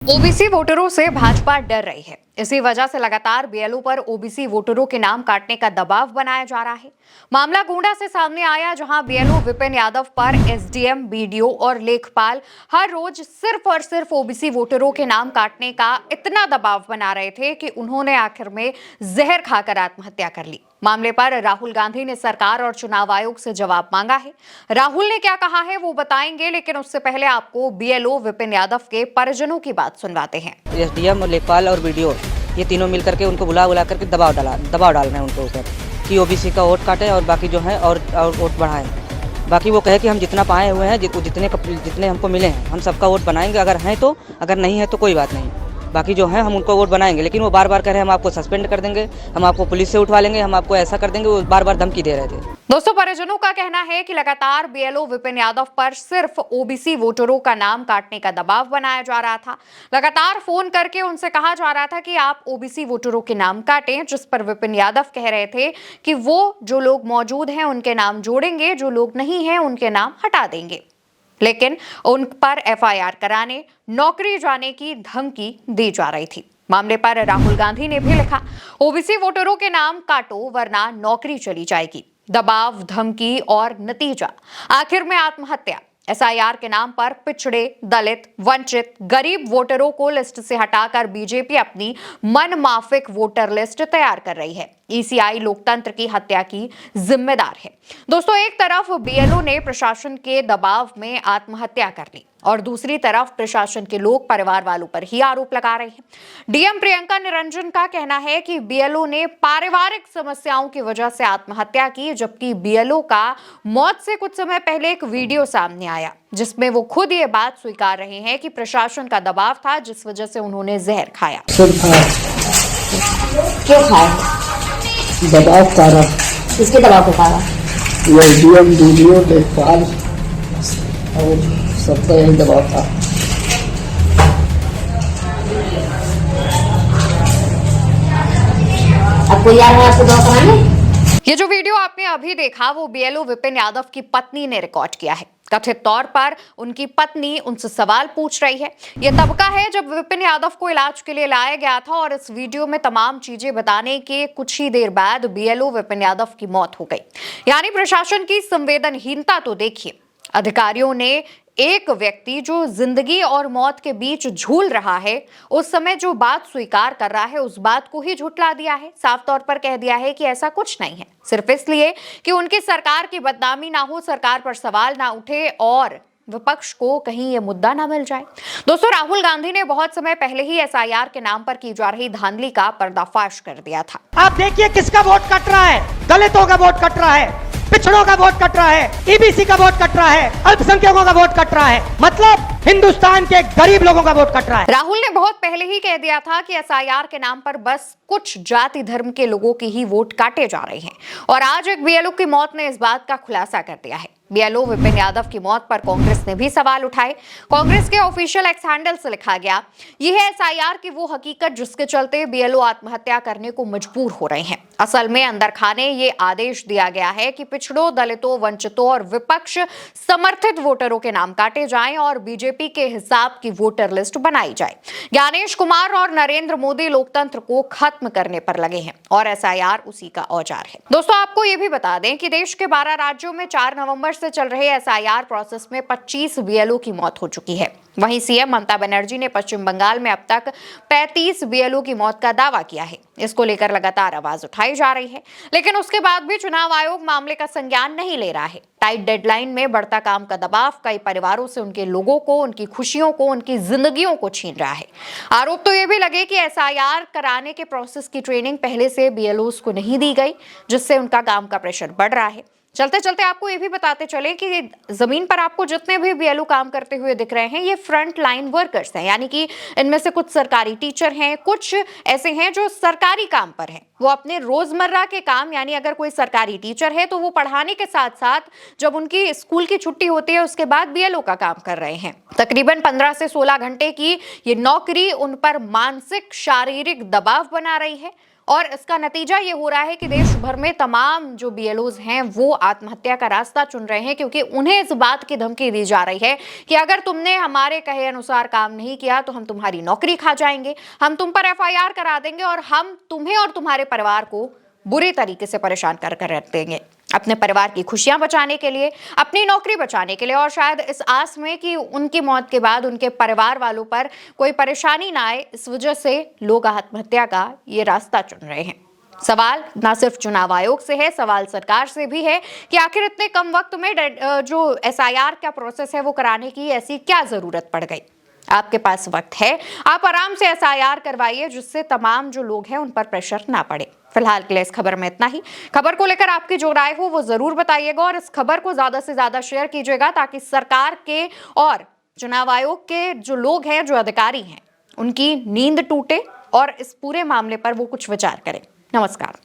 OBC वोटरों से भाजपा डर रही है। इसी वजह से लगातार बीएलओ पर ओबीसी वोटरों के नाम काटने का दबाव बनाया जा रहा है। मामला गोंडा से सामने आया, जहां बीएलओ विपिन यादव पर एसडीएम, बीडीओ और लेखपाल हर रोज सिर्फ और सिर्फ ओबीसी वोटरों के नाम काटने का इतना दबाव बना रहे थे कि उन्होंने आखिर में जहर खाकर आत्महत्या कर ली। मामले पर राहुल गांधी ने सरकार और चुनाव आयोग से जवाब मांगा है। राहुल ने क्या कहा है वो बताएंगे, लेकिन उससे पहले आपको बीएलओ विपिन यादव के परिजनों की बात सुनवाते हैं। एसडीएम, लेखपाल और बीडीओ ये तीनों मिलकर के उनको बुला करके दबाव डाल रहे हैं उनके ऊपर कि ओबीसी का वोट काटे और बाकी जो है और वोट बढ़ाएं। बाकी वो कहे कि हम जितना पाए हुए हैं, जितने हमको मिले हैं, हम सबका वोट बनाएंगे, अगर हैं तो, अगर नहीं है तो कोई बात नहीं, बाकी जो है हम उनको वोट बनाएंगे। लेकिन वो बार बार कह रहे हैं हम आपको सस्पेंड कर देंगे, हम आपको पुलिस से उठवा लेंगे, हम आपको ऐसा कर देंगे। वो बार बार धमकी दे रहे थे। दोस्तों, परिजनों का कहना है कि लगातार बीएलओ विपिन यादव पर सिर्फ ओबीसी वोटरों का नाम काटने का दबाव बनाया जा रहा था। लगातार फोन करके उनसे कहा जा रहा था कि आप ओबीसी वोटरों के नाम काटें, जिस पर विपिन यादव कह रहे थे कि वो जो लोग मौजूद हैं उनके नाम जोड़ेंगे, जो लोग नहीं हैं उनके नाम हटा देंगे। लेकिन उन पर एफआईआर कराने, नौकरी जाने की धमकी दी जा रही थी। मामले पर राहुल गांधी ने भी लिखा, ओबीसी वोटरों के नाम काटो वरना नौकरी चली जाएगी। दबाव, धमकी और नतीजा आखिर में आत्महत्या। एसआईआर के नाम पर पिछड़े, दलित, वंचित, गरीब वोटरों को लिस्ट से हटाकर बीजेपी अपनी मनमाफिक वोटर लिस्ट तैयार कर रही है। ईसीआई लोकतंत्र की हत्या की जिम्मेदार है। दोस्तों, एक तरफ बीएलओ ने प्रशासन के दबाव में आत्महत्या कर ली और दूसरी तरफ प्रशासन के लोग परिवार वालों पर ही आरोप लगा रहे हैं। डीएम प्रियंका निरंजन का कहना है कि बीएलओ ने पारिवारिक समस्याओं की वजह से आत्महत्या की, जबकि बीएलओ का मौत से कुछ समय पहले एक वीडियो सामने आया जिसमें वो खुद ये बात स्वीकार रहे हैं कि प्रशासन का दबाव था जिस वजह से उन्होंने जहर खाया। क्यों खाया? दबाव कारण। किसके दबाव के कारण? डीएम, बीडीओ, लेखपाल और सबका यही दबाव था। अब कोई यार है आपको दबाव कराने? ये जो वीडियो आपने अभी देखा वो बीएलओ विपिन यादव की पत्नी ने रिकॉर्ड किया है। कथित तौर पर उनकी पत्नी उनसे सवाल पूछ रही है। यह तबका है जब विपिन यादव को इलाज के लिए लाया गया था और इस वीडियो में तमाम चीजें बताने के कुछ ही देर बाद बीएलओ विपिन यादव की मौत हो गई। यानी प्रशासन की संवेदनहीनता तो देखिए। अधिकारियों ने एक व्यक्ति जो जिंदगी और मौत के बीच झूल रहा है, उस समय जो बात स्वीकार कर रहा है उस बात को ही झुठला दिया है। साफ तौर पर कह दिया है कि ऐसा कुछ नहीं है, सिर्फ इसलिए कि उनकी सरकार की बदनामी ना हो, सरकार पर सवाल ना उठे और विपक्ष को कहीं ये मुद्दा ना मिल जाए। दोस्तों, राहुल गांधी ने बहुत समय पहले ही एसआईआर के नाम पर की जा रही धांधली का पर्दाफाश कर दिया था। आप देखिए किसका वोट कट रहा है, दलितों का वोट कट रहा है, पिछड़ों का वोट कट रहा है, ईबीसी का वोट कट रहा है, अल्पसंख्यकों का वोट कट रहा है, मतलब हिंदुस्तान के गरीब लोगों का वोट कट रहा है। राहुल ने बहुत पहले ही कह दिया था कि एसआईआर के नाम पर बस कुछ जाति धर्म के लोगों के ही वोट काटे जा रहे हैं और आज एक बीएलओ की मौत ने इस बात का खुलासा कर दिया है। बीएलओ विपिन यादव की मौत पर कांग्रेस ने भी सवाल उठाए। कांग्रेस के ऑफिशियल एक्स हैंडल से लिखा गया, यह है एसआईआर की वो हकीकत जिसके चलते बीएलओ आत्महत्या करने को मजबूर हो रहे हैं। असल में अंदर खाने ये आदेश दिया गया है कि पिछड़ों, दलितों, वंचितों और विपक्ष समर्थित वोटरों के नाम काटे जाएं और बीजेपी के हिसाब की वोटर लिस्ट बनाई जाए। ज्ञानेश कुमार और नरेंद्र मोदी लोकतंत्र को खत्म करने पर लगे हैं और एसआईआर उसी का औजार है। दोस्तों, आपको ये भी बता दें कि देश के 12 राज्यों में 4 नवंबर से चल रहे एसआईआर प्रोसेस में 25 बीएलओ की मौत हो चुकी है। वहीं सीएम ममता बनर्जी ने पश्चिम बंगाल में अब तक 35 बीएलओ की मौत का दावा किया है। इसको लेकर लगातार आवाज उठाई जा रही है, लेकिन उसके बाद भी चुनाव आयोग मामले का संज्ञान नहीं ले रहा है। टाइट डेडलाइन में बढ़ता काम का दबाव कई परिवारों से उनके लोगों को, उनकी खुशियों को, उनकी जिंदगियों को छीन रहा है। आरोप तो ये भी लगे कि एसआईआर कराने के प्रोसेस की ट्रेनिंग पहले से बीएलओस को नहीं दी गई, जिससे उनका काम का प्रेशर बढ़ रहा है। चलते चलते आपको ये भी बताते चले कि जमीन पर आपको जितने भी बीएलओ काम करते हुए दिख रहे हैं ये फ्रंट लाइन वर्कर्स हैं, यानी कि इनमें से कुछ सरकारी टीचर हैं, कुछ ऐसे हैं जो सरकारी काम पर हैं। वो अपने रोजमर्रा के काम, यानी अगर कोई सरकारी टीचर है तो वो पढ़ाने के साथ साथ जब उनकी स्कूल की छुट्टी होती है उसके बाद बीएलओ का काम कर रहे हैं। तकरीबन 15 से 16 घंटे की ये नौकरी उन पर मानसिक, शारीरिक दबाव बना रही है और इसका नतीजा ये हो रहा है कि देश भर में तमाम जो बीएलओज हैं वो आत्महत्या का रास्ता चुन रहे हैं, क्योंकि उन्हें इस बात की धमकी दी जा रही है कि अगर तुमने हमारे कहे अनुसार काम नहीं किया तो हम तुम्हारी नौकरी खा जाएंगे, हम तुम पर एफआईआर करा देंगे और हम तुम्हें और तुम्हारे परिवार को बुरी तरीके से परेशान कर रख देंगे। अपने परिवार की खुशियां बचाने के लिए, अपनी नौकरी बचाने के लिए और शायद इस आस में कि उनकी मौत के बाद उनके परिवार वालों पर कोई परेशानी ना आए, इस वजह से लोग आत्महत्या का ये रास्ता चुन रहे हैं। सवाल ना सिर्फ चुनाव आयोग से है, सवाल सरकार से भी है कि आखिर इतने कम वक्त में जो एसआईआर का प्रोसेस है वो कराने की ऐसी क्या जरूरत पड़ गई। आपके पास वक्त है, आप आराम से एसआईआर करवाइए जिससे तमाम जो लोग हैं उन पर प्रेशर ना पड़े। फिलहाल के लिए इस खबर में इतना ही। खबर को लेकर आपकी जो राय हो वो जरूर बताइएगा और इस खबर को ज्यादा से ज्यादा शेयर कीजिएगा ताकि सरकार के और चुनाव आयोग के जो लोग हैं, जो अधिकारी हैं, उनकी नींद टूटे और इस पूरे मामले पर वो कुछ विचार करें। नमस्कार।